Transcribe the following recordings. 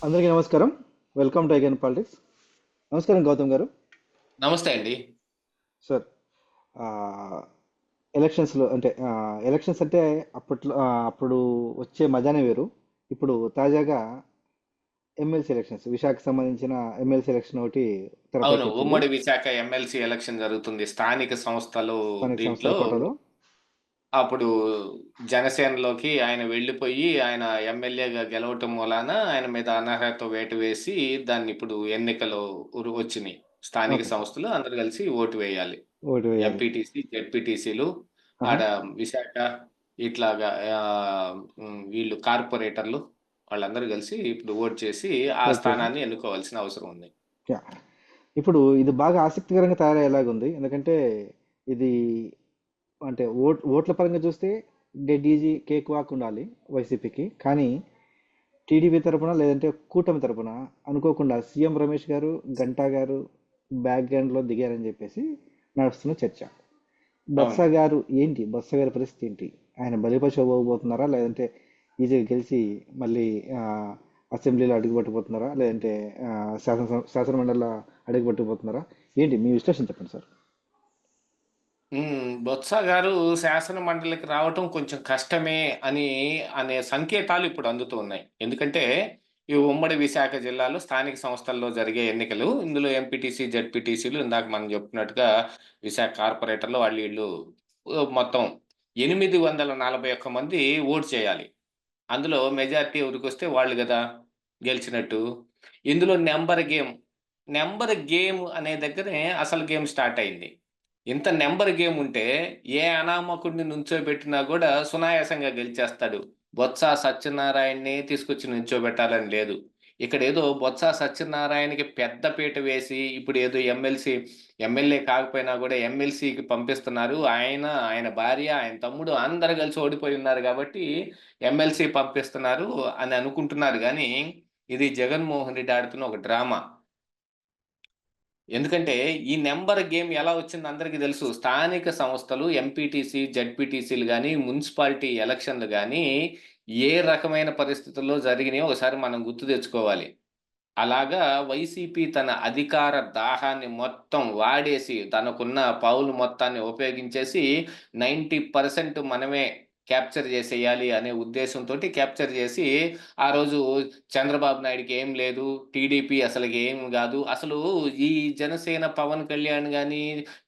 అందరికీ నమస్కారం. Welcome to again politics. నమస్కారం గౌతమ్ గారు. నమస్తే అండి. సార్, ఆహ్, ఎలక్షన్స్‌లో అంటే ఎలక్షన్స్ అంటే అప్పుడు వచ్చే మజానే వేరు. ఇప్పుడు తాజాగా ఎమ్మెల్సీ ఎలక్షన్స్, విశాఖకు సంబంధించిన ఎమ్మెల్సీ ఎలక్షన్ ఒకటి అవును. తెరపైకెక్కింది. ఉమ్మడి విశాఖ ఎమ్మెల్సీ ఎలక్షన్ జరుగుతుంది. స్థానిక సంస్థలు స్థానిక సంస్థల దీంట్లో కోటాలో. అప్పుడు జనసేనలోకి ఆయన వెళ్ళిపోయి, ఆయన ఎమ్మెల్యేగా గెలవటం మూలాన ఆయన మీద అనర్హత వేటు వేసి, దాన్ని ఇప్పుడు ఎన్నికలు వచ్చినియి. స్థానిక ఓకే. సంస్థలు అందరూ కలిసి ఓటు వేయాలి. ఓటు వేయాలి. ఎంపీటీసీ, జెడ్పీటీసీలు ఆహా! ఆడ విశాఖ ఇట్లాగా వీళ్ళు కార్పొరేటర్లు వాళ్ళందరూ కలిసి ఇప్పుడు ఓటు చేసి ఆ ఓట్ చేసి స్థానాన్ని ఎన్నుకోవాల్సిన అవసరం ఉంది. యాహ్! ఇప్పుడు ఇది బాగా ఆసక్తికరంగా తయారయ్యేలాగుంది. ఎందుకంటే ఇది అంటే ఓట్ల పరంగా చూస్తే డెడ్ ఈజీ కేక్ వాక్ ఉండాలి వైసీపీకి. కానీ టీడీపీ తరపున లేదంటే కూటమి తరపున అనుకోకుండా సీఎం రమేష్ గారు, గంటా గారు బ్యాక్గ్రౌండ్లో దిగారని చెప్పేసి నడుస్తున్న చర్చ. బొత్స అవును. గారు ఏంటి? బొత్స గారి పరిస్థితి ఏంటి? ఆయన బలిపశు అవ్వబోతున్నారా? లేదంటే ఈజీగా గెలిచి మళ్ళీ ఆ, అసెంబ్లీలో అడుగుపెట్టబోతున్నారా? లేదంటే శాసనమండలిలో అడుగుపెట్టబోతున్నారా? ఏంటి మీ విశ్లేషణ చెప్పండి సార్. బొత్స గారు శాసన మండలికి రావటం కొంచెం కష్టమే అని అనే సంకేతాలు ఇప్పుడు అందుతూ ఉన్నాయి. ఎందుకంటే ఈ ఉమ్మడి విశాఖ జిల్లాలో స్థానిక సంస్థల్లో జరిగే ఎన్నికలు. ఇందులో ఎంపీటీసీ, జెడ్పీటీసీలు ఇందాక మనం చెప్పుకున్నట్టుగా విశాఖ కార్పొరేటర్లు వాళ్ళు వీళ్ళు మొత్తం 841 మంది ఓటు చేయాలి. అందులో మెజారిటీ ఎవరికొస్తే వాళ్ళు గదా గెలిచినట్టు. ఇందులో నంబర్ గేమ్ అనే దగ్గరే అసలు గేమ్ స్టార్ట్ అయింది. ఇంత నంబర్ గేమ్ ఉంటే ఏ అనామకుడిని నుంచోబెట్టినా గూడా సునాయాసంగా గెలిచేస్తాడు. బొత్స సత్యనారాయణ్‌నే తీసుకొచ్చి నుంచోబెట్టాలని లేదు. ఇక్కడేదో బొత్స సత్యనారాయణకి పెద్ద పీట వేసి ఇప్పుడేదో ఎమ్మెల్యే కాకపోయినా గూడా ఎమ్మెల్సీకి పంపిస్తున్నారు. ఆయన భార్య, ఆయన తమ్ముడు అందరూ కలిసి ఓడిపోయి ఉన్నారు గాబట్టి ఎమ్మెల్సీ పంపిస్తున్నారు అని అనుకుంటున్నారు గానీ, ఇది జగన్‌మోహన్ రెడ్డి ఆడుతున్న ఒక డ్రామా. ఎందుకంటే, ఈ నంబర్ గేమ్ ఎలా వచ్చిందో అందరికి తెలుసు. స్థానిక సంస్థలు ఎంపీటీసీ, జడ్పీటీసీలు గాని, మున్సిపాలిటీ ఎలక్షన్‌లు గాని, ఏ రకమైన పరిస్థితుల్లో జరిగినాయో ఒకసారి మనం గుర్తు తెచ్చుకోవాలి. అలాగా వైసీపీ తన అధికార దాహాన్ని మొత్తం వాడేసి, తనకున్న పౌలు మొత్తాన్ని ఉపయోగించేసి 90% మనమే క్యాప్చర్ చేసేయాలి అనే ఉద్దేశంతోటి క్యాప్చర్ చేసి, ఆ రోజు చంద్రబాబు నాయుడుకి ఏం లేదు, టీడీపీ అసలకి ఏం గాదు. అసలు ఈ జనసేన పవన్ కళ్యాణ్ గాని,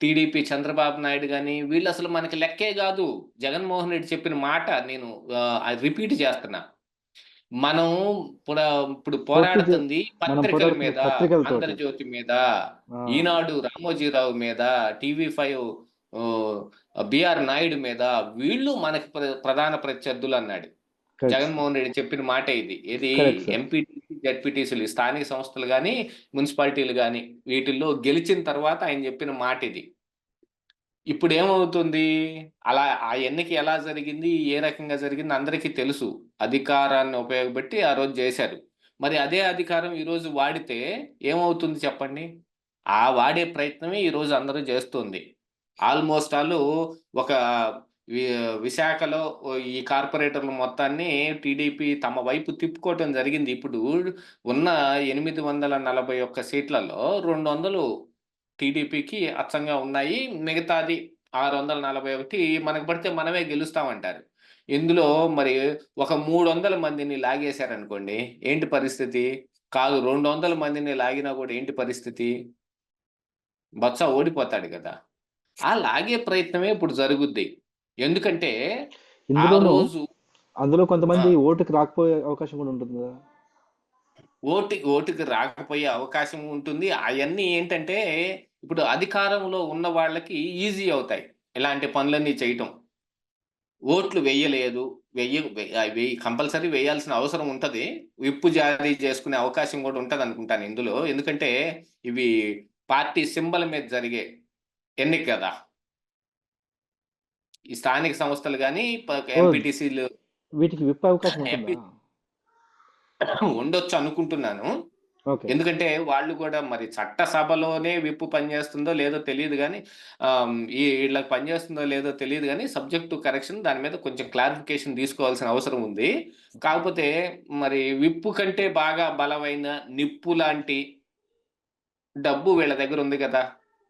టీడీపీ చంద్రబాబు నాయుడు గాని, వీళ్ళసలు మనకి లెక్కే గాదు. జగన్మోహన్ రెడ్డి చెప్పిన మాట నేను అది రిపీట్ చేస్తున్నా. మనం పుడ ఇప్పుడు పొత్తు చే- పోరాడుతుంది మనం పత్రికల పోరాడుతున్న మీద, పత్రికలతోటి. 'ఆంధ్రజ్యోతి' మీద, ఆ, ఈనాడు రామోజీరావు మీద, టీవీ5 ఆహ్, బిఆర్ నాయుడు మీద వీళ్ళు మనకి ప్రధాన ప్రత్యర్థులన్నాడు. Correct sir. జగన్మోహన్ రెడ్డి చెప్పిన మాటే ఇది. ఏది కరెక్ట్ సార్. ఎంపీటీసీ, జడ్పీటీసీలు స్థానిక సంస్థలు గాని, మున్సిపాలిటీలు గాని వీటిల్లో గెలిచిన తర్వాత ఆయన చెప్పిన మాటిది. ఇప్పుడేమవుతుంది? అలా ఆ ఎన్నిక ఎలా జరిగింది? ఏ రకంగా జరిగింది? అందరికీ తెలుసు. అధికారాన్ని ఉపయోగపెట్టి ఆ రోజు జేశారు. మరి అదే అధికారం ఈరోజు వాడితే ఏమవుతుంది చెప్పండి? ఆ వాడే ప్రయత్నమే ఈరోజు అందరూ జేస్తుంది. ఆల్‌మోస్ట్ ఆలు ఒక వి విశాఖలో ఈ కార్పొరేటర్లు మొత్తాన్ని టీడీపీ తమ వైపు తిప్పుకోవటం జరిగింది. ఇప్పుడు ఉన్న 841 సీట్లలో 200 టీడీపీకి అచ్చంగా ఉన్నాయి. మిగతాది 641 మనకు పడితే మనమే గెలుస్తామంటారు. ఇందులో మరి ఒక 300 మందిని లాగేశారనుకోండి. ఏంటి పరిస్థితి? కాదు 200 మందిని లాగినా గూడా ఏంటి పరిస్థితి? బొత్స ఓడిపోతాడు గదా! ఆ లాగే ప్రయత్నమే ఇప్పుడు జరుగుద్ది. ఎందుకంటే ఆ ఇందులోనూ రోజు అందులో ఆ! కొంతమంది ఓటుకి రాకపోయే అవకాశం కూడా ఉంటుంది కదా. ఓటుకి రాకపోయే అవకాశం ఉంటుంది. అయన్నీ ఏంటంటే ఇప్పుడు అధికారంలో ఉన్న వాళ్ళకి ఈజీ అవుతాయి. ఇలాంటి పనులన్నీ చేయటం. ఓట్లు వెయ్యలేదు. కంపల్సరీ వేయాల్సిన అవసరం ఉంటది. విప్ జారీ చేసుకునే అవకాశం గూడా ఉంటదనుకుంటాను ఇందులో. ఎందుకంటే ఇవి పార్టీ సింబల్ మీద జరిగే ఎన్నిక గదా! ఈ స్థానిక సంస్థలు గాని, ఓ, ఎంపీటీసీలు వీటికి విప్పే అవకాశం ఉంటుందా? ఎంపీ ఉండొచ్చు అనుకుంటున్నాను. ఓకే. ఎందుకంటే వాళ్ళు కూడా మరి చట్టసభలోనే విప్పు పనిచేస్తుందో లేదో తెలియదు కానీ వీళ్ళకి పనిచేస్తుందో లేదో తెలియదు కానీ సబ్జెక్ట్ టు కరెక్షన్ దాని మీద కొంచెం క్లారిఫికేషన్ తీసుకోవాల్సిన అవసరం ఉంది. కాకపోతే మరి విప్పు కంటే బాగా బలమైన నిప్పు లాంటి డబ్బు వీళ్ళ దగ్గర ఉంది కదా!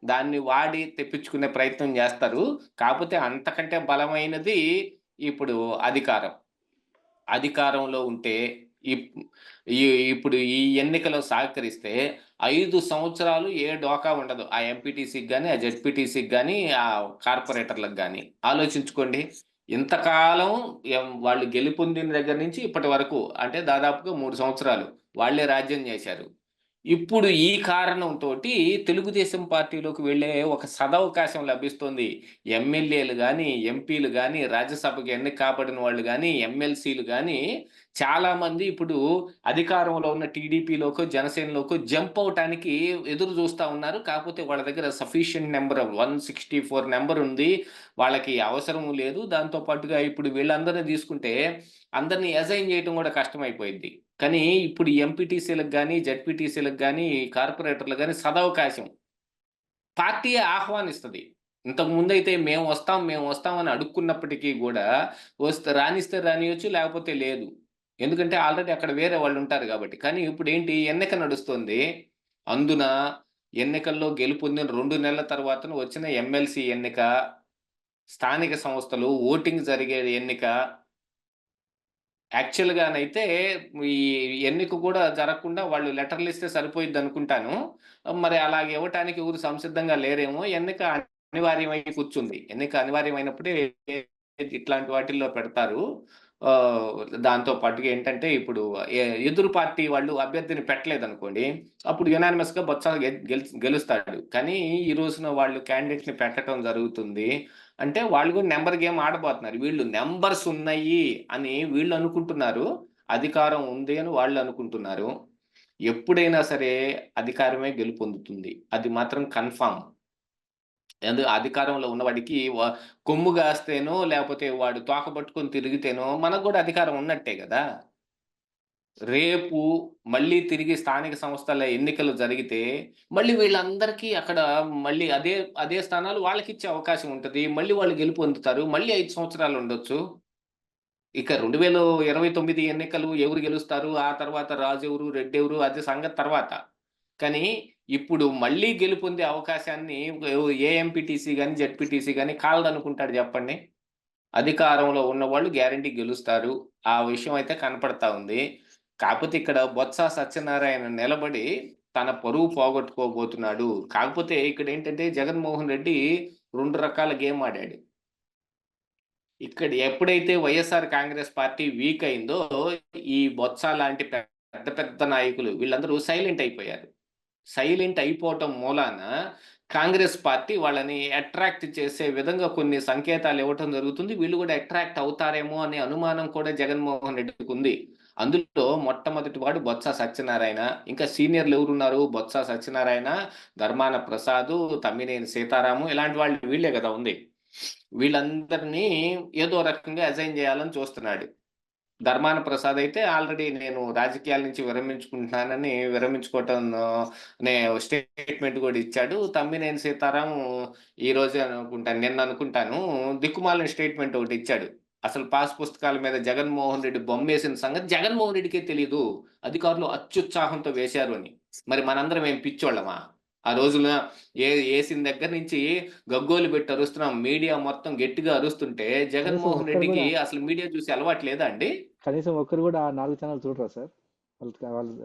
దాన్ని వాడి తెప్పించుకునే ప్రయత్నం చేస్తారు. కాకపోతే అంతకంటే బలమైనది ఇప్పుడు అధికారం. అధికారంలో ఉంటే ఇప్ ఈ ఇప్పుడు ఈ ఎన్నికలో సహకరిస్తే 5 సంవత్సరాలు ఏ డోకా ఉండదు. ఆ ఎంపీటీసీకి గాని, ఆ జెడ్పీటీసీకి గాని, ఆ కార్పొరేటర్‌లకు గాని. ఆలోచించుకోండి. ఇంతకాలం వాళ్ళు గెలుపొందిన దగ్గర నుంచి ఇప్పటి వరకు అంటే దాదాపుగా 3 సంవత్సరాలు వాళ్ళే రాజ్యం చేశారు. ఇప్పుడు ఈ కారణంతోటి తెలుగుదేశం పార్టీలోకి వెళ్ళే ఒక సదవకాశం లభిస్తుంది. ఎమ్మెల్యేలు గాని, ఎంపీలు గాని, రాజ్యసభకి ఎన్నిక కాబడిన వాళ్ళు గాని, ఎమ్మెల్సీలు గాని చాలామంది ఇప్పుడు అధికారంలో ఉన్న టీడీపీలోకో, జనసేనలోకో జంప్ అవ్వటానికి ఎదురు చూస్తా ఉన్నారు. కాకపోతే వాళ్ళ దగ్గర సఫిషియెంట్ నంబర్ 164 నంబర్ ఉంది. వాళ్ళకి అవసరం లేదు. దాంతో పాటుగా ఇప్పుడు వీళ్ళందరిని తీసుకుంటే అందరిని అసైన్ చేయటం కూడా కష్టమైపోయిద్ది. కానీ ఇప్పుడు ఎంపీటీసీలకు గాని, జెడ్పీటీసీలకు గాని, కార్పొరేటర్‌లకు గాని సదవకాశం. పార్టీయే ఆహ్వానిస్తది. ఇంతకు ముందైతే మేము వస్తాం అని అడుక్కున్నప్పటికీ గూడా రానిస్తే రానియొచ్చు, లేకపోతే లేదు. ఎందుకంటే ఆల్రెడీ అక్కడ వేరే వాళ్ళుంటారు గాబట్టి. కానీ ఇప్పుడేంటి ఎన్నిక నడుస్తుంది. అందున ఎన్నికల్లో గెలుపొందిన 2 నెలల తర్వాతన వచ్చిన ఎమ్మెల్సీ ఎన్నిక, స్థానిక సంస్థలు, ఓటింగ్ జరిగే ఎన్నిక యాక్చువల్‌గానైతే ఈ ఎన్నిక కూడా జరగకుండా వాళ్ళు లెటర్‌లిస్తే సరిపోయిద్దనుకుంటాను. మరి అలాగ ఇవ్వటానికి ఎవరు సంసిద్ధంగా లేరేమో! ఎన్నిక అనివార్యమై కూర్చుంది. ఎన్నిక అనివార్యమైనప్పుడే ఇట్లాంటి వాటిల్లో పెడతారు. ఆహ్, దాంతో పాటుగా ఏంటంటే ఇప్పుడు ఎదురు పార్టీ వాళ్ళు అభ్యర్థిని పెట్టలేదనుకోండి, అప్పుడు యునానిమస్‌గా బొత్స గెలుస్తాడు. కానీ ఈ రోజున వాళ్ళు క్యాండిడేట్‌ని పెట్టటం జరుగుతుంది. అంటే వాళ్ళు కూడా నంబర్ గేమ్ ఆడబోతున్నారు. వీళ్ళు నంబర్స్ ఉన్నాయి అని వీళ్ళు అనుకుంటున్నారు. అధికారం ఉంది అని వాళ్ళు అనుకుంటున్నారు. ఎప్పుడైనా సరే అధికారమే గెలుపొందుతుంది. అది మాత్రం కన్ఫర్మ్. అధికారంలో ఉన్నవాడికి కొమ్ము గాస్తేనో, లేపోతే వాడు తోక పట్టుకొని తిరిగితేనో మనకు గూడా అధికారం ఉన్నట్టే గదా! రేపు మళ్ళీ తిరిగి స్థానిక సంస్థల ఎన్నికలు జరిగితే, మళ్ళీ వీళ్ళందరికీ అక్కడ మళ్ళీ అదే స్థానాలు వాళ్ళకిచ్చే అవకాశం ఉంటది. మళ్ళీ వాళ్ళు గెలుపొందుతారు. మళ్ళీ 5 సంవత్సరాలుండొచ్చు. ఇక 2029 ఎన్నికలు ఎవరు గెలుస్తారు? ఆ తర్వాత రాజెవరు? రెడ్డెవరు? అది సంగతి తర్వాత. కానీ ఇప్పుడు మళ్ళీ గెలుపొందే అవకాశాన్ని ఏ ఎంపీటీసీ గాని, జెడ్పీటీసీ గాని కాలదనుకుంటాడు జెప్పండి. అధికారంలో ఉన్నవాళ్ళు గ్యారంటీ గెలుస్తారు. ఆ విషయం అయితే కనపడతా ఉంది. కాపోతే ఇక్కడ బొత్స సత్యనారాయణ నిలబడి తన పరువు పోగొట్టుకోబోతున్నాడు. కాకపోతే ఇక్కడేంటంటే జగన్మోహన్ రెడ్డి 2 రకాల గేమ్ ఆడాడు. ఇక్కడ ఎప్పుడైతే వైఎస్ఆర్ కాంగ్రెస్ పార్టీ వీక్ అయిందో, ఈ బొత్స లాంటి పెద్ద పెద్ద నాయకులు వీళ్ళందరూ సైలెంట్ అయిపోయారు. సైలెంట్ అయిపోవటం మూలాన కాంగ్రెస్ పార్టీ వాళ్ళని అట్రాక్ట్ చేసే విధంగా కొన్ని సంకేతాలు ఇవ్వటం జరుగుతుంది. వీళ్ళు కూడా అట్రాక్ట్ అవుతారేమో అనే అనుమానం కూడా జగన్మోహన్ రెడ్డికుంది. అందులో మొట్టమొదటి వాడు బొత్స సత్యనారాయణ. ఇంకా సీనియర్‌లు ఎవరున్నారు? బొత్స సత్యనారాయణ, ధర్మాన ప్రసాదు, తమ్మినేని సీతారాము ఇలాంటి వాళ్ళు వీళ్ళే గదా ఉంది. వీళ్ళందరినీ ఏదో రకంగా అసైన్ చేయాలని చూస్తున్నాడు. ధర్మాన ప్రసాద్ అయితే ఆల్రెడీ నేను రాజకీయాల నుంచి విరమించుకుంటున్నానని విరమించుకోవటం అనే స్టేట్మెంట్ కూడా ఇచ్చాడు. తమ్మినేని సీతారాం ఈ రోజే అనుకుంటాను నిన్న అనుకుంటాను దిక్కుమాలిన స్టేట్మెంట్ ఒకటి ఇచ్చాడు. అసలు పాస్ పుస్తకాల మీద జగన్మోహన్ రెడ్డి బొమ్మేసిన సంగతి జగన్మోహన్ రెడ్డికే తెలీదు. అధికారులు అత్యుత్సాహంతో వేశారు అని. మరి మనందరం ఏం పిచ్చోళ్ళమా? ఆ రోజున ఏసిన దగ్గర నుంచి గగ్గోలు పెట్టి అరుస్తున్నాం. మీడియా మొత్తం గట్టిగా అరుస్తుంటే కనీసం జగన్మోహన్ ఒక్కరు రెడ్డికి కూడా అసలు మీడియా చూసే అలవాటు లేదా అండి? కనీసం ఒక్కరు కూడా ఆ 4 ఛానెల్ చూడరా సార్?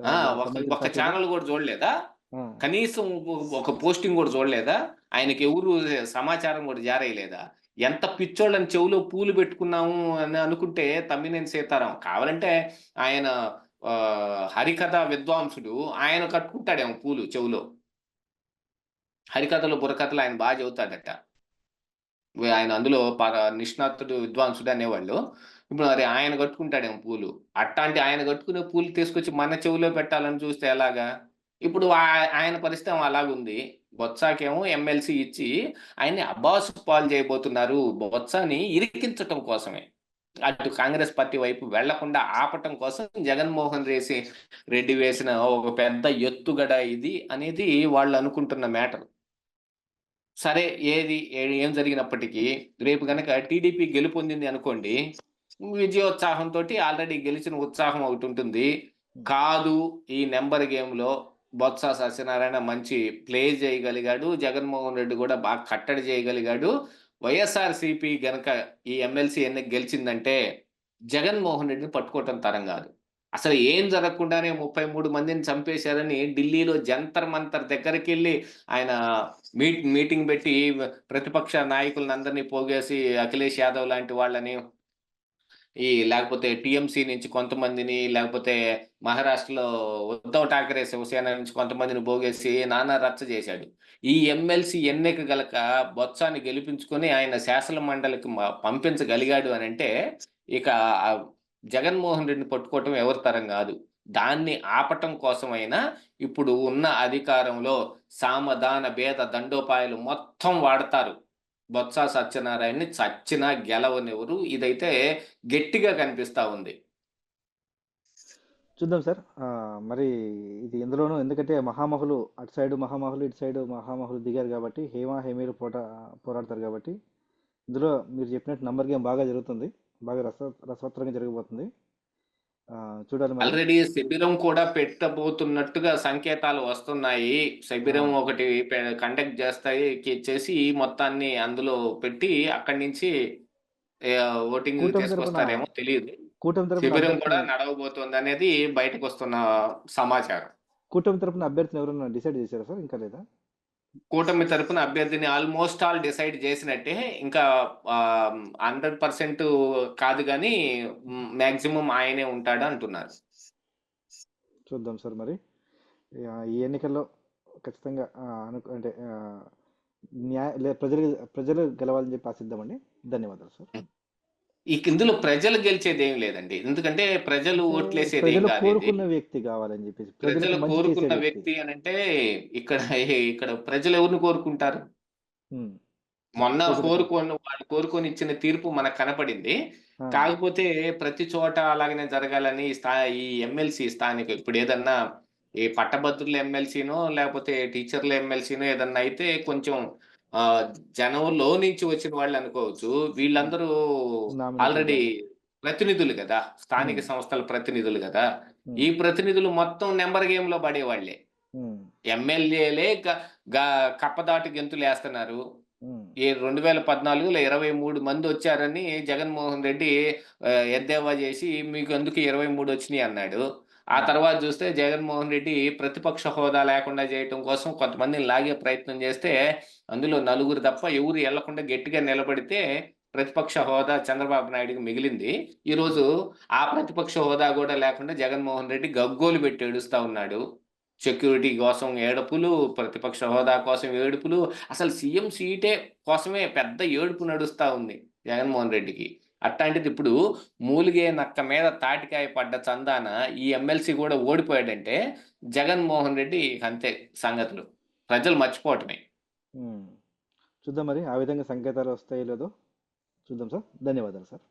ఆ! వాళ్ళకి ఒక సంబంధించిన ఒక్క పార్టీలో? ఛానల్ గూడా చూడలేదా? ఆ! కనీసం ఒక పోస్టింగ్ గూడా చూడలేదా? ఆయనకెవరు సమాచారం గూడా జారేయలేదా? ఎంత పిచ్చోళ్ళని చెవులో పూలు పెట్టుకున్నాము అని అనుకుంటే తమ్మినేని సీతారాం. కావాలంటే ఆయన హరికథ విద్వాంసుడు. ఆయన కట్టుకుంటాడేమో పూలు చెవులో. హరికథలు, బుర్రకథలు ఆయన చెబుతాడట. ఆయన అందులో నిష్ణాతుడు, విద్వాంసుడు అనేవాళ్ళు. ఇప్పుడు మరి ఆయన కట్టుకుంటాడేమో పూలు. అట్టాంటి ఆయన కట్టుకునే పూలు తీసుకొచ్చి మన చెవిలో పెట్టాలని చూస్తే ఎలాగా? ఇప్పుడు ఆయన పరిస్థితి ఏమో అలాగుంది. బొత్సకేమో ఎమ్మెల్సీ ఇచ్చి ఆయన్ని అబాసు పాలు చేయబోతున్నారు. బొత్సని ఇరికించటం కోసమే. అటు కాంగ్రెస్ పార్టీ వైపు వెళ్లకుండా ఆపటం కోసం జగన్మోహన్ రెడ్డి వేసిన ఒక పెద్ద ఎత్తుగడ ఇది అనేది వాళ్ళు అనుకుంటున్న మ్యాటర్. సరే, ఏం జరిగినప్పటికీ రేపు గనక టీడీపీ గెలుపొందింది అనుకోండి, విజయోత్సాహంతో ఆల్రెడీ గెలిచిన ఉత్సాహం ఒకటి ఉంటుంది. కాదు, ఈ నెంబర్ గేమ్లో బొత్స సత్యనారాయణ మంచి ప్లే చేయగలిగాడు, జగన్మోహన్ రెడ్డి కూడా బాగా కట్టడి చేయగలిగాడు. వైఎస్ఆర్సీపీ గనక ఈ ఎమ్మెల్సీ ఎన్నిక గెలిచిందంటే జగన్మోహన్ రెడ్డిని పట్టుకోవటం తరం కాదు. అసలు ఏం జరగకుండానే 33 మందిని చంపేశారని ఢిల్లీలో జంతర్ మంతర్ దగ్గరికి వెళ్ళి ఆయన మీటింగ్ పెట్టి ప్రతిపక్ష నాయకులందరినీ పోగేసి అఖిలేష్ యాదవ్ లాంటి వాళ్ళని, లేకపోతే టీఎంసీ నుంచి కొంతమందిని, లేకపోతే మహారాష్ట్రలో ఉద్ధవ్ ఠాకరే శివసేన నుంచి కొంతమందిని పోగేసి నానా రచ్చ చేశాడు. ఈ ఎమ్మెల్సీ ఎన్నిక గలక బొత్సాని గెలిపించుకొని ఆయన శాసన మండలికి పంపించగలిగాడు అని అంటే ఇక జగన్మోహన్ రెడ్డిని పట్టుకోవటం ఎవరి తరం కాదు. దాన్ని ఆపటం కోసమైనా ఇప్పుడు ఉన్న అధికారంలో సామదాన భేద దండోపాయాలు మొత్తం వాడతారు. బొత్స సత్యనారాయణని చచ్చినా గెలవనివ్వరు. ఇదైతే గట్టిగా కనిపిస్తా ఉంది. చూద్దాం సార్. మరి ఇది ఎందులోనూ, ఎందుకంటే మహామహులు అటు సైడ్ మహామహులు, ఇటు సైడ్ మహామహులు దిగారు కాబట్టి హేమీలు పోరాడతారు కాబట్టి ఇందులో మీరు చెప్పినట్టు నంబర్ గేమ్ బాగా జరుగుతుంది, బాగా రసవత్తరంగా జరగబోతుంది. చూడాలి మరి. ఆల్రెడీ శిబిరం కూడా పెట్టబోతున్నట్టుగా సంకేతాలు వస్తున్నాయి. శిబిరం ఒకటి కండక్ట్ చేసి మొత్తాన్ని అందులో పెట్టి అక్కడి నుంచి ఓటింగ్ తీసుకొస్తారేమో తెలియదు. శిబిరం కూడా నడవబోతోంది అనేది బయటకు వస్తున్న సమాచారం. కూటమి తరపున అభ్యర్థిని ఎవరైనా డిసైడ్ చేశారా సార్? ఇంకా లేదా? కూటమి తరపున అభ్యర్థిని ఆల్మోస్ట్ ఆల్ డిసైడ్ చేసినట్టే. ఇంకా 100% కాదు కానీ మాక్సిమం ఆయనే ఉంటాడు అంటున్నారు. చూద్దాం సార్ మరి. ఈ ఎన్నికల్లో ఖచ్చితంగా అంటే ప్రజలు గెలవాలని చెప్పి ఆశిద్దామండి. ధన్యవాదాలు సార్. ఇందులో ప్రజలు గెలిచేది ఏం లేదండి, ఎందుకంటే ప్రజలు ఓట్లేసేది ఏం కాదు. కోరుకున్న వ్యక్తి కావాలని చెప్పేసి, ప్రజలు కోరుకున్న వ్యక్తి అని అంటే ఇక్కడ ప్రజలు ఎవరిని కోరుకుంటారు? మొన్న వాళ్ళు కోరుకొని ఇచ్చిన తీర్పు మనకు కనపడింది. కాకపోతే ప్రతి చోట అలాగనే జరగాలని ఈ ఎమ్మెల్సీ స్థానిక ఇప్పుడు ఏదన్నా ఈ పట్టభద్రుల ఎమ్మెల్సీనో లేకపోతే టీచర్ల ఎమ్మెల్సీనో ఏదన్నా అయితే కొంచెం జనంలో నుంచి వచ్చిన వాళ్ళు అనుకోవచ్చు. వీళ్ళందరూ ఆల్రెడీ ప్రతినిధులు కదా, స్థానిక సంస్థల ప్రతినిధులు కదా. ఈ ప్రతినిధులు మొత్తం నెంబర్ గేమ్ లో పడేవాళ్లే. ఎమ్మెల్యేలే కప్పదాటి గెంతులు వేస్తున్నారు. 2014లో 23 మంది వచ్చారని జగన్మోహన్ రెడ్డి ఎద్దేవా చేసి మీకు ఎందుకు 23 వచ్చినాయి అన్నాడు. ఆ తర్వాత చూస్తే జగన్మోహన్ రెడ్డి ప్రతిపక్ష హోదా లేకుండా చేయటం కోసం కొంతమందిని లాగే ప్రయత్నం చేస్తే అందులో 4 తప్ప ఎవరు వెళ్లకుండా గట్టిగా నిలబడితే ప్రతిపక్ష హోదా చంద్రబాబు నాయుడుకి మిగిలింది. ఈరోజు ఆ ప్రతిపక్ష హోదా కూడా లేకుండా జగన్మోహన్ రెడ్డి గగ్గోలు పెట్టి ఏడుస్తా ఉన్నాడు. సెక్యూరిటీ కోసం ఏడుపులు, ప్రతిపక్ష హోదా కోసం ఏడుపులు, అసలు సీఎం సీటే కోసమే పెద్ద ఏడుపు నడుస్తా ఉంది జగన్మోహన్ రెడ్డికి. అట్లాంటిది ఇప్పుడు మూలిగే నక్క మీద తాటికాయ పడ్డ చందాన ఈ ఎమ్మెల్సీ కూడా ఓడిపోయాడంటే జగన్మోహన్ రెడ్డి అంతే సంగతులు. ప్రజలు మర్చిపోవటమే. చూద్దాం మరి ఆ విధంగా సంకేతాలు వస్తాయో లేదో చూద్దాం సార్. ధన్యవాదాలు సార్.